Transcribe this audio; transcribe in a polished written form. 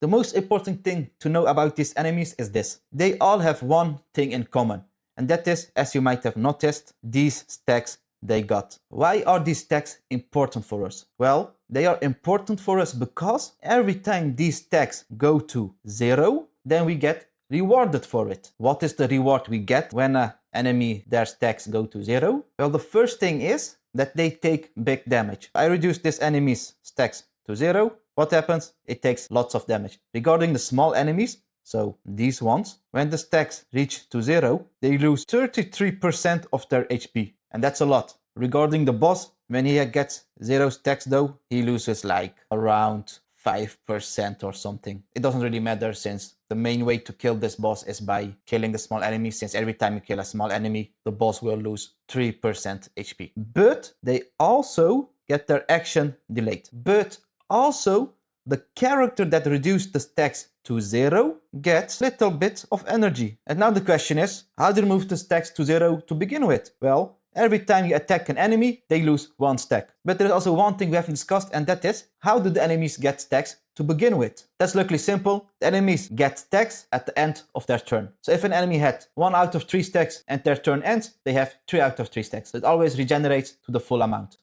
The most important thing to know about these enemies is this. They all have one thing in common, and that is, as you might have noticed, these stacks they got. Why are these stacks important for us? Well, they are important for us because every time these stacks go to 0, then we get rewarded for it. What is the reward we get when an enemy, their stacks go to 0? Well, the first thing is that they take big damage. I reduce this enemy's stacks to 0. What happens? It takes lots of damage. Regarding the small enemies, so these ones, when the stacks reach to 0, they lose 33% of their HP. And that's a lot. Regarding the boss, when he gets 0 stacks though, he loses like around 5% or something. It doesn't really matter since the main way to kill this boss is by killing the small enemy, since every time you kill a small enemy, the boss will lose 3% HP. But they also get their action delayed. But also, the character that reduced the stacks to 0 gets little bit of energy. And now the question is, how do you remove the stacks to 0 to begin with? Well, every time you attack an enemy, they lose 1 stack. But there's also one thing we haven't discussed, and that is, how do the enemies get stacks to begin with? That's luckily simple. The enemies get stacks at the end of their turn. So if an enemy had 1 out of 3 stacks and their turn ends, they have 3 out of 3 stacks. So it always regenerates to the full amount.